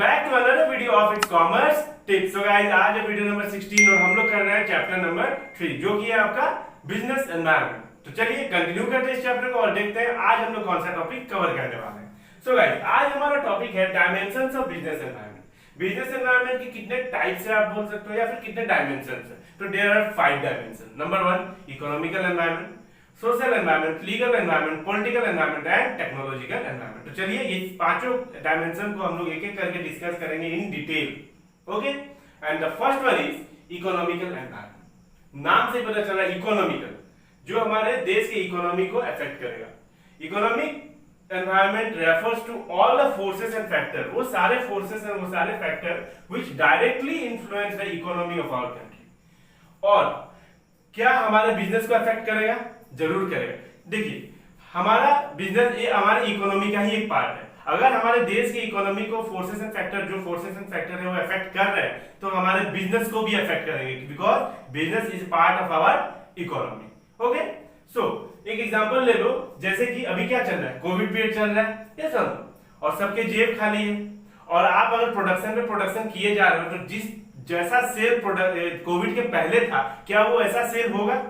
Back to another video of its commerce tips. So guys, आज है video number 16 और हम लोग कर रहे हैं चैप्टर नंबर 3 जो कि है आपका बिजनेस एनवायरनमेंट। तो चलिए कंटिन्यू करते हैं इस चैप्टर को और देखते हैं आज हम लोग कौन सा टॉपिक कवर करने वाले हैं। सो गाइस, आज हमारा टॉपिक है dimensions of business environment. Business environment के कितने टाइप्स है आप बोल सकते हो या फिर कितने डायमेंशंस है। तो there are 5 dimension. Number 1 economical environment, social environment, legal environment, political environment and technological environment. तो चलिए ये पांचों डायमेंशन को हम लोग एक एक करके डिस्कस करेंगे in detail. Okay, and the first one is economical environment. नाम से पता चला इकोनॉमिकल, जो हमारे देश के इकोनॉमी को अफेक्ट करेगा। Economic environment refers to all the forces and factor, वो सारे फोर्सेस और वो सारे factor which directly influence the economy of our country. और क्या हमारे बिजनेस को अफेक्ट करेगा? जरूर करेगा। देखिए, हमारा बिजनेस ये हमारी इकोनॉमी का ही एक पार्ट है। अगर हमारे देश की इकोनॉमी को फोर्सेस एंड फैक्टर है वो अफेक्ट कर रहे हैं तो हमारे बिजनेस को भी अफेक्ट करेंगे, because business is part of our economy. Okay, so एक एग्जांपल ले लो, जैसे कि अभी क्या चल रहा है, कोविड पीरियड चल रहा है, ये सब, और सबके जेब खाली है। और आप अगर प्रोडक्शन किए जा रहे हो तो जिस जैसा सेल कोविड के पहले था, क्या वो ऐसा सेल होगा?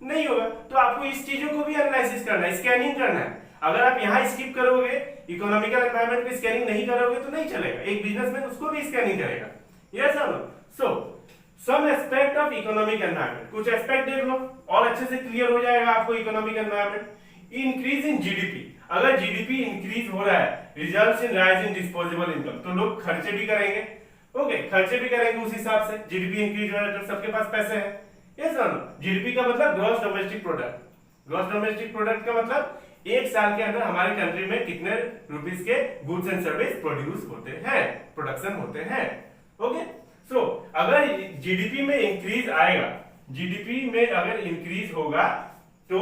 नहीं होगा। तो आपको इस चीजों को भी एनालिसिस करना है, स्कैनिंग करना है। अगर आप यहाँ स्किप करोगे, इकोनॉमिकल एनवायरनमेंट की स्कैनिंग नहीं करोगे तो नहीं चलेगा। एक बिजनेसमैन उसको भी स्कैनिंग करेगा। यस और no? So some aspect of economic environment, कुछ एस्पेक्ट देख लो और अच्छे से क्लियर हो जाएगा आपको economic environment. Increase in GDP, अगर जीडीपी इंक्रीज हो रहा है, results in rise in disposable income, तो लोग खर्चे भी करेंगे। ओके, खर्चे भी करेंगे उस हिसाब से। जीडीपी इंक्रीज हो रहा है तो सबके पास पैसे हैं। यस और नो? जीडीपी का मतलब gross domestic product. Gross domestic product का मतलब एक साल के अंदर हमारे कंट्री में कितने रुपीस के गुड्स एंड सर्विस प्रोड्यूस होते हैं, प्रोडक्शन होते हैं। ओके, सो अगर जीडीपी में इंक्रीज आएगा, जीडीपी में अगर इंक्रीज होगा तो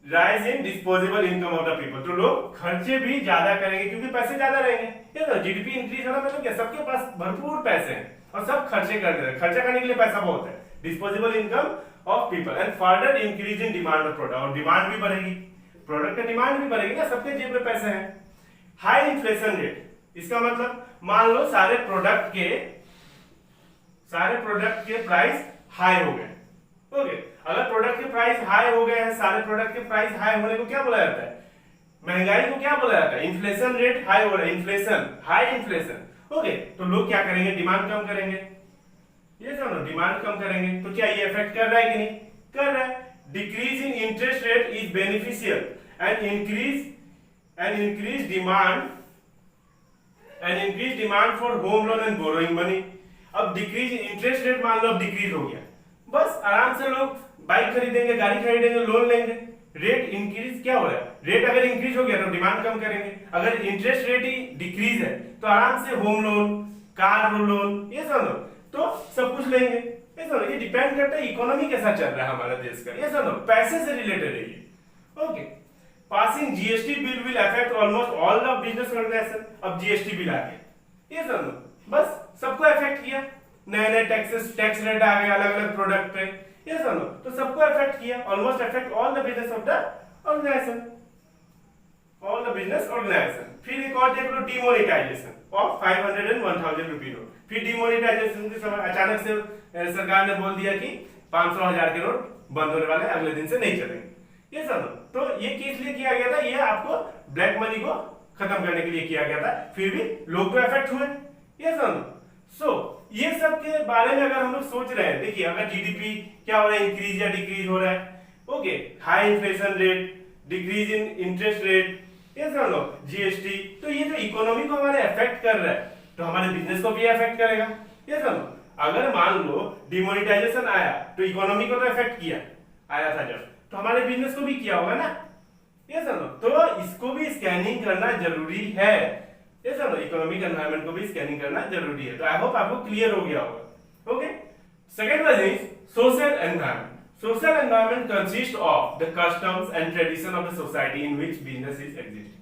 rise in disposable income of the people, तो लोग खर्चे भी ज्यादा करेंगे क्योंकि पैसे ज्यादा रहेंगे। जीडीपी इंक्रीज होना मतलब क्या, सबके पास भरपूर पैसे हैं और सब खर्चे कर रहे हैं। खर्चा करने के लिए पैसा बहुत है। Disposable income of people and further increase in demand of product, और डिमांड भी बढ़ेगी, प्रोडक्ट का डिमांड भी बढ़ेगी ना, सबके जेब में पैसे हैं। हाई इन्फ्लेशन रेट, इसका मतलब मान लो सारे प्रोडक्ट के प्राइस हाई हो गए। ओके, अगर प्रोडक्ट के प्राइस हाई हो गए हैं, सारे प्रोडक्ट के प्राइस हाई होने को क्या बोला जाता है? महंगाई को क्या बोला जाता है? इन्फ्लेशन रेट हाई हो रहा है, इन्फ्लेशन, हाई इन्फ्लेशन। ओके, तो लोग क्या करेंगे? डिमांड कम करेंगे। ये समझो, डिमांड कम करेंगे तो क्या ये इफेक्ट कर रहा है कि नहीं? कर रहा है। Decrease in interest rate is beneficial and increase demand for home loan and borrowing money. अब डिक्रीज इंटरेस्ट रेट मान लो अब डिक्रीज हो गया, बस आराम से लोग बाइक खरीदेंगे, गाड़ी खरीदेंगे, लोन लेंगे। रेट इंक्रीज क्या हो रहा है? रेट अगर इंक्रीज हो गया तो डिमांड कम करेंगे। अगर इंटरेस्ट रेट ही डिक्रीज है तो आराम से होम लोन, कार लोन, ये समझो, तो सब कुछ लेंगे। ये समझो, ये डिपेंड करता है इकोनॉमी कैसा चल रहा है हमारे देश का। ये समझो, पैसे से रिलेटेड है ये। Okay, passing GST bill will affect almost all the business organisation. अब जीएसटी बिल आ गया, ये समझो, बस सबको अफेक्ट किया। नए टैक्स रेट आ गए अलग अलग प्रोडक्ट पे, ये समझो, तो सबको अफेक्ट किया। Almost affect all the business of the organization, all the business organization. फिर एक और देख लो, demonetization of 500 and 1000 rupee note. फिर डिमोनेटाइजेशन के समय अचानक से सरकार ने बोल दिया कि 500 1000 के नोट बंद होने वाले, अगले दिन से नहीं चलेंगे। ये समझो, तो ये किस लिए किया गया था? ये आपको ब्लैक मनी को खत्म करने के लिए किया गया था। फिर भी लोग तो अफेक्ट हुए। ये समझो, सो ये सब के बारे में अगर हम लोग सोच रहे हैं, देखिए अगर जीडीपी क्या हो रहा है, इंक्रीज या डिक्रीज हो रहा है। Okay, high inflation rate, decrease in interest rate, ये समझ लो, जीएसटी, तो ये जो इकोनॉमी को हमारे अफेक्ट कर रहा है तो हमारे बिजनेस को भी अफेक्ट करेगा। ये समझो, अगर मान लो डिमोनेटाइजेशन आया तो इकोनॉमी को तो अफेक्ट किया, आया था जब, तो हमारे बिजनेस को भी किया होगा ना। ये समझो, तो इसको भी स्कैनिंग करना जरूरी है। ये समझो, इकोनॉमिक एनवायरनमेंट को भी स्कैनिंग करना जरूरी है। तो आई होप आपको क्लियर हो गया होगा। Okay, second one is social environment. Social environment consists of the customs and tradition of the society in which business is existing।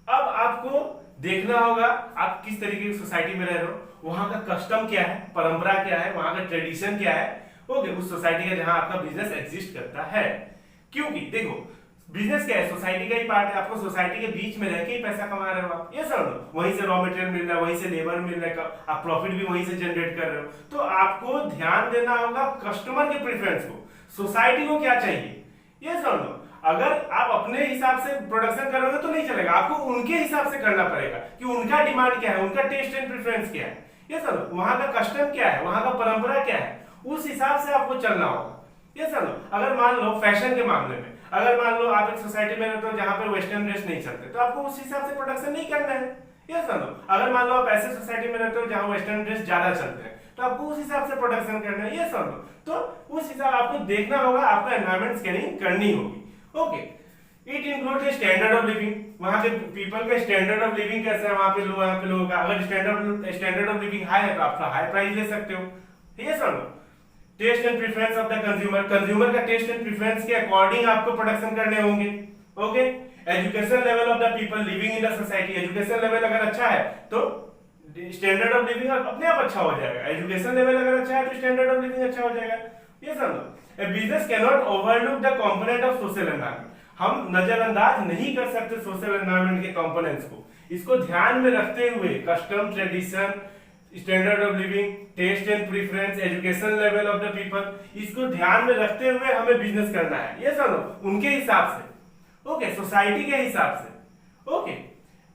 अब आपको देखना होगा आप किस तरीके की सोसाइटी में रह रहे हो, वहां का कस्टम क्या है, परंपरा क्या है, वहां का ट्रेडिशन क्या है। ओके, उस सोसाइटी का जहां आपका बिजनेस एग्जिस्ट करता है। क्योंकि देखो, बिजनेस क्या है, सोसाइटी का ही पार्ट है। आपको सोसाइटी के बीच में रह के ही पैसा कमा रहे हो आप, ये समझो। वहीं से रॉ मटेरियल मिल रहा है, वहीं से लेबर मिल रहा है, आप प्रॉफिट भी वहीं से जनरेट कर रहे हो। तो आपको ध्यान देना होगा कस्टमर के प्रेफरेंस को, सोसाइटी को क्या चाहिए, ये समझो। अगर आप अपने हिसाब से प्रोडक्शन करोगे तो नहीं चलेगा, आपको उनके हिसाब से करना पड़ेगा कि उनका डिमांड क्या है, उनका टेस्ट एंड प्रेफरेंस क्या है, ये समझो। वहां का कस्टम क्या है, वहां का परंपरा क्या है, उस हिसाब से आपको चलना होगा, ये समझो। अगर मान लो फैशन के मामले में, अगर मान लो आप एक सोसाइटी में रहते हो जहां पर वेस्टर्न ड्रेस नहीं चलते, तो आपको उस हिसाब से प्रोडक्शन नहीं करना है, ये समझो। अगर मान लो आप ऐसे सोसाइटी में रहते हो जहां वेस्टर्न ड्रेस ज्यादा चलते हैं, तो आपको उस हिसाब से प्रोडक्शन करना है, ये समझो। तो उस हिसाब आपको देखना होगा, आपको एनवायरमेंट स्कैनिंग करनी होगी। Okay, it includes standard of living, वहां के पीपल का स्टैंडर्ड ऑफ लिविंग कैसा है, वहां पे लोगों का। अगर स्टैंडर्ड ऑफ लिविंग हाई है तो आप हाई प्राइस ले सकते हो, ये समझो। Test and preference of the consumer, consumer का टेस्ट एंड प्रेफरेंस के अकॉर्डिंग आपको प्रोडक्शन करने होंगे। Okay, education level of the people living in the society, education level अगर अच्छा है तो स्टैंडर्ड ऑफ लिविंग अपने आप अच्छा हो जाएगा। एजुकेशन लेवल अगर अच्छा है तो स्टैंडर्ड ऑफ लिविंग अच्छा हो जाएगा, ये समझो। A business can not overlook the component of social environment, हम नजरअंदाज नहीं कर सकते सोशल एनवायरनमेंट के कंपोनेंट्स को। इसको ध्यान में रखते हुए custom, tradition, standard of living, test and preference, education level of the people, इसको ध्यान में रखते हुए हमें बिजनेस करना है, ये समझो, उनके हिसाब से। ओके, सोसाइटी के हिसाब से। Okay,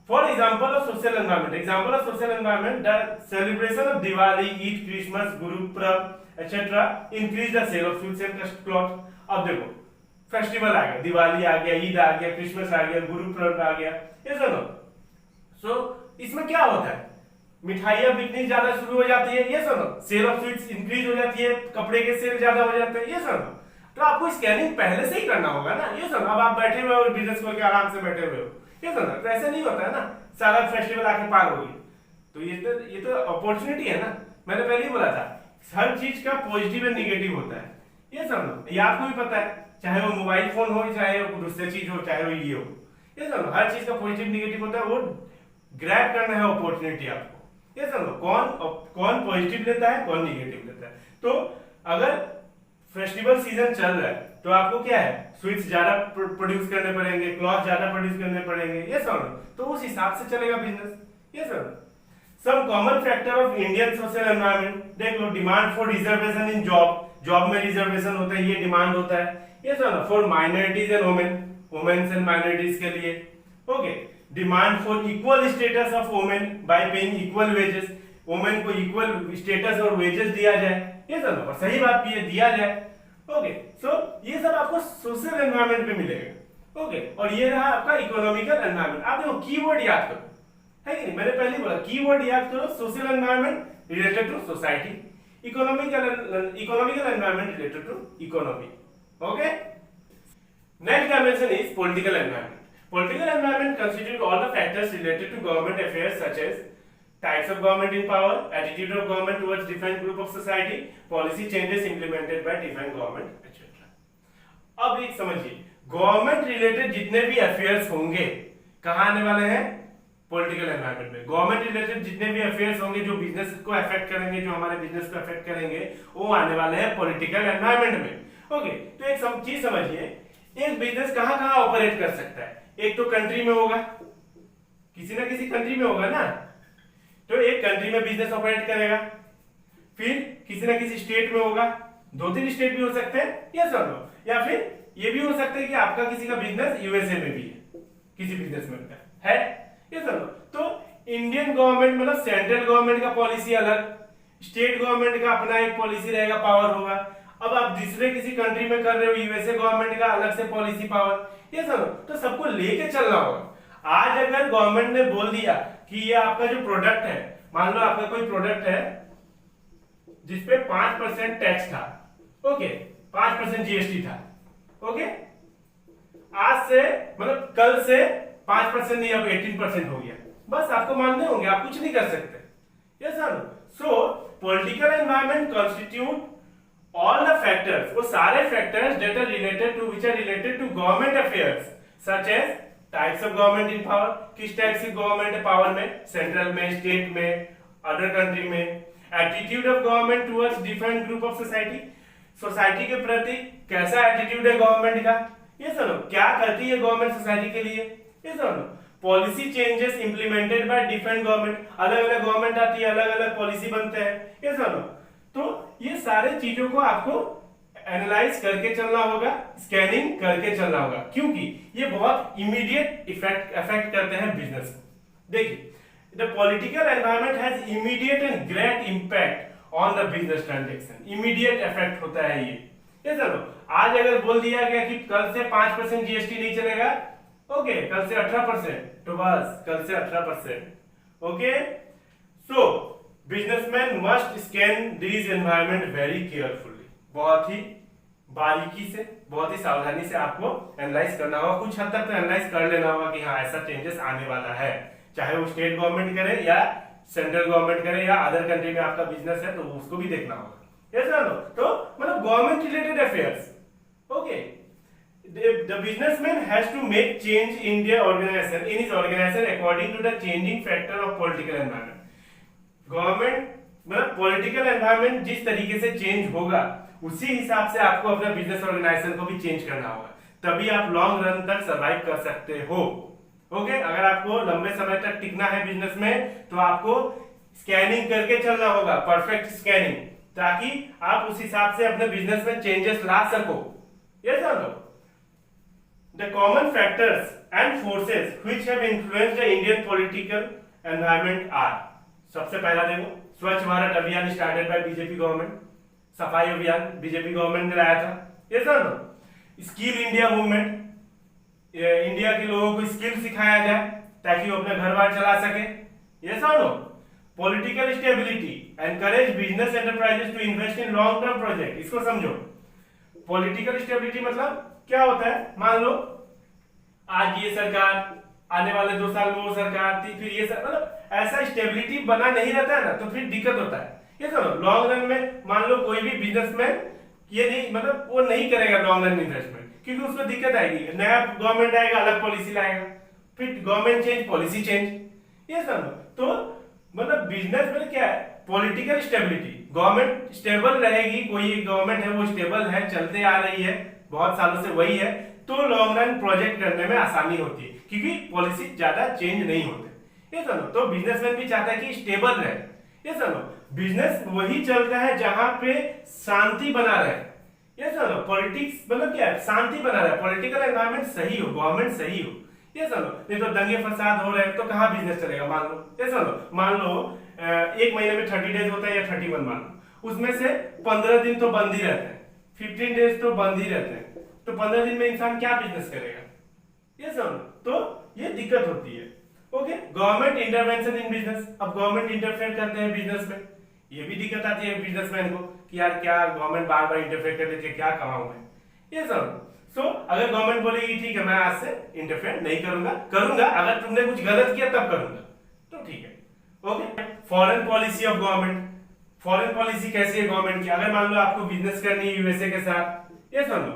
for example of social environment, example of social environment, the celebration of Diwali, Eid, Christmas, Gurpurab etcetera increase the sale of sweets and cloth. अब देखो, फेस्टिवल आ गया, दिवाली आ गया, ईद आ गया, क्रिसमस आ गया, गुरुपर्व आ गया, ये सुनो। सो इसमें क्या होता है, मिठाइयां बिकनी ज्यादा शुरू हो जाती है, ये सुनो। सेल ऑफ स्वीट्स इंक्रीज हो जाती है, कपड़े के सेल ज्यादा हो जाते हैं, ये सुनो। तो आपको स्कैनिंग पहले से ही करना होगा ना, ये सुनो। अब आप बैठे हुए हो बिजनेस करके आराम से बैठे हुए हो, ये सुनो, तो ऐसे नहीं होता है ना, सारा फेस्टिवल आके पार होगी। तो ये तो अपॉर्चुनिटी है ना, मैंने पहले ही बोला था, हर चीज का पॉजिटिव एंड निगेटिव होता है, ये समझो। ये आपको भी पता है, चाहे वो मोबाइल फोन हो, चाहे वो दूसरी चीज हो, चाहे वो ये हो, ये समझो। हर चीज का पॉजिटिव निगेटिव होता है, वो ग्रैब करना है अपॉर्चुनिटी आपको, ये समझो। कौन पॉजिटिव लेता है, कौन निगेटिव लेता है। तो अगर फेस्टिवल सीजन चल रहा है तो आपको क्या है, स्वीट्स ज्यादा प्रोड्यूस करने पड़ेंगे, क्लॉथ ज्यादा प्रोड्यूस करने पड़ेंगे, ये समझो। तो उस हिसाब से चलेगा बिजनेस, ये समझो। Some common factor of Indian social environment, देख लो, demand for reservation in job, job में रिजर्वेशन होता है, ये डिमांड होता है, ये समझो। For minorities and women, womens and minorities के लिए। Okay, demand for equal status of women by paying equal wages, women को इक्वल स्टेटस और वेजेस दिया जाए, ये सब। और सही बात भी है, दिया जाए। ओके, सो ये सब आपको सोशल एनवायरनमेंट में मिलेगा। ओके, और ये रहा आपका इकोनॉमिकल एनवायरनमेंट। आप देखो कीवर्ड याद करो, है कि नहीं, मैंने पहले बोला कीवर्ड याद करो। Social environment related to society, economical environment related to economy. Okay, next dimension is political environment. Political environment constitutes all the factors related to government affairs such as types of government in power, attitude of government towards different group of society, policy changes implemented by different government, etc. अब एक समझिए, government related जितने भी affairs होंगे कहाँ आने वाले हैं, पॉलिटिकल एनवायरनमेंट में। गवर्नमेंट रिलेटेड जितने भी अफेयर्स होंगे जो बिजनेस को अफेक्ट करेंगे, जो हमारे बिजनेस को अफेक्ट करेंगे, वो आने वाले हैं पॉलिटिकल एनवायरनमेंट में। ओके, तो एक चीज समझिए, एक बिजनेस कहाँ कहाँ ऑपरेट कर सकता है। एक तो कंट्री में होगा, किसी ना किसी कंट्री में होगा ना, तो एक कंट्री में बिजनेस ऑपरेट करेगा। फिर किसी ना किसी स्टेट में होगा, 2-3 स्टेट भी हो सकते हैं, ये सब लोग। या फिर ये भी हो सकता है कि आपका किसी का बिजनेस यूएसए में भी है, किसी बिजनेसमैन का है, ये सब लोग। तो इंडियन गवर्नमेंट मतलब सेंट्रल गवर्नमेंट का पॉलिसी अलग, स्टेट गवर्नमेंट का अपना एक पॉलिसी रहेगा, पावर होगा। अब आप दूसरे किसी कंट्री में कर रहे हो, यूएसए गवर्नमेंट का अलग से पॉलिसी पावर, ये सब। तो सबको लेके चलना होगा। आज अगर गवर्नमेंट ने बोल दिया कि ये आपका जो प्रोडक्ट है, मान लो आपका कोई प्रोडक्ट है जिसपे 5% टैक्स था, ओके, 5% जीएसटी था, ओके, आज से मतलब कल से 5% नहीं, अब 18% हो गया। बस आपको मानने होंगे, आप कुछ नहीं कर सकते, ये sir. So political environment constitute all the factors, वो सारे factors that are related to, which are related to government affairs such as types of government in power, किस टाइप की गवर्नमेंट है पावर में, सेंट्रल में, स्टेट में, other country में, attitude of government towards different group of society, society के प्रति कैसा एटीट्यूड है गवर्नमेंट का, ये सुनो क्या करती है गवर्नमेंट सोसाइटी के लिए, ये सुनो policy changes implemented by different government, अलग अलग गवर्नमेंट आती है, अलग अलग पॉलिसी बनते हैं, ये सुनो। तो ये सारे चीजों को आपको एनालाइज करके चलना होगा, स्कैनिंग करके चलना होगा, क्योंकि ये बहुत इमीडिएट इफेक्ट करते हैं बिजनेस को। देखिए the political environment has immediate and great impact on the business transaction, immediate effect होता है ये चलो। आज अगर बोल दिया गया कि कल से 5% जीएसटी नहीं चलेगा, ओके कल से 18%, तो बस कल से 18%, okay. So businessman must scan this environment very carefully, बहुत ही बारीकी से, बहुत ही सावधानी से आपको एनालाइज करना होगा, कुछ हद तक तो एनालाइज कर लेना होगा कि हाँ ऐसा चेंजेस आने वाला है, चाहे वो स्टेट गवर्नमेंट करे या सेंट्रल गवर्नमेंट करे या अदर कंट्री में आपका बिजनेस है तो उसको भी देखना होगा, यस ना नो। तो मतलब government related affairs, okay. The businessman has to make change in their organization, in his organization according to the changing factor of political environment. Government मतलब पॉलिटिकल एनवायरनमेंट जिस तरीके से चेंज होगा उसी हिसाब से आपको अपना बिजनेस ऑर्गेनाइजेशन को भी चेंज करना होगा, तभी आप लॉन्ग रन तक सर्वाइव कर सकते हो, ओके। अगर आपको लंबे समय तक टिकना है बिजनेस में तो आपको स्कैनिंग करके चलना होगा, परफेक्ट स्कैनिंग, ताकि आप उस हिसाब से अपने बिजनेस में चेंजेस ला सको, यस और no. The common factors and forces which have influenced the Indian political environment are, सबसे पहला देखो स्वच्छ भारत अभियान स्टार्टेड बाय बीजेपी गवर्नमेंट, सफाई अभियान बीजेपी गवर्नमेंट ने लाया था, ये सर नो। स्किल इंडिया मूवमेंट, इंडिया के लोगों को स्किल सिखाया जाए ताकि वो अपना घर बार चला सके, ये सर नो। Political stability, encourage business enterprises to invest in long term project, इसको समझो। पॉलिटिकल स्टेबिलिटी मतलब क्या होता है, मान लो आज ये सरकार, आने वाले 2 साल में वो सरकार थी, फिर ये मतलब ऐसा स्टेबिलिटी बना नहीं रहता है ना, तो फिर दिक्कत होता है, ये समझो। लॉन्ग रन में मान लो कोई भी बिजनेसमैन ये नहीं मतलब वो नहीं करेगा लॉन्ग रन इन्वेस्टमेंट, क्योंकि उसको दिक्कत आएगी, नया गवर्नमेंट आएगा अलग पॉलिसी लाएगा, फिर गवर्नमेंट चेंज पॉलिसी चेंज, ये समझो। तो मतलब बिजनेस में क्या है, पॉलिटिकल स्टेबिलिटी, गवर्नमेंट स्टेबल रहेगी, कोई गवर्नमेंट है वो स्टेबल है, चलते आ रही है बहुत सालों से वही है, तो लॉन्ग रन प्रोजेक्ट करने में आसानी होती है, क्योंकि पॉलिसी ज्यादा चेंज नहीं होते, ये सुनो। तो बिजनेसमैन भी चाहता है कि स्टेबल रहे, ये सुनो। बिजनेस वही चलता है जहां पे शांति बना रहे, ये सुनो। पॉलिटिक्स मतलब क्या है, शांति बना रहे, पॉलिटिकल एनवायरनमेंट सही हो, गवर्नमेंट सही हो, ये सुनो। नहीं तो दंगे फसाद हो रहे हैं तो कहाँ बिजनेस चलेगा, मान लो, ये सुनो। मान लो 1 महीने में 30 डेज होता है या 31, मान लो उसमें से 15 दिन तो बंद ही रहते हैं, 15 डेज तो बंद ही रहते हैं, तो 15 दिन में इंसान क्या बिजनेस करेगा, ये सुनो। तो ये दिक्कत होती है, okay. Government intervention in business, अब गवर्नमेंट इंटरफेयर करते हैं बिजनेस में, ये भी दिक्कत आती है बिजनेसमैन को कि यार क्या गवर्नमेंट बार बार इंटरफेयर कर देती है, क्या कमाऊं मैं, ये सब। सो अगर गवर्नमेंट बोलेगी ठीक है मैं आज से इंटरफेयर नहीं करूंगा, करूंगा अगर तुमने कुछ गलत किया तब करूंगा, तो ठीक है, okay. Foreign policy of government, foreign policy कैसी है गवर्नमेंट की, अगर मान लो आपको बिजनेस करनी है यूएसए के साथ, ये सुन लो,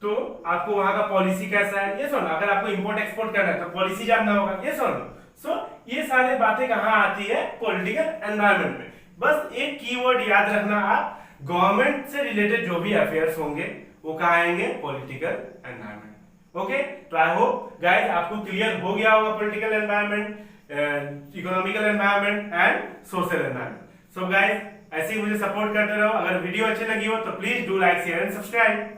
तो आपको वहां का पॉलिसी कैसा है, ये सुन। अगर आपको इंपोर्ट एक्सपोर्ट करना है तो पॉलिसी जानना होगा, ये सुन लो। सो ये सारी बातें कहां आती है, पॉलिटिकल एनवायरनमेंट में। बस एक कीवर्ड याद रखना आप, गवर्नमेंट से रिलेटेड जो भी अफेयर्स होंगे वो कहां आएंगे, पॉलिटिकल एनवायरनमेंट, ओके। तो आई होप गाइस आपको क्लियर हो गया होगा political environment, economical environment and social environment. So guys ऐसे ही मुझे सपोर्ट करते रहो, अगर वीडियो अच्छी लगी हो तो please do like share and subscribe.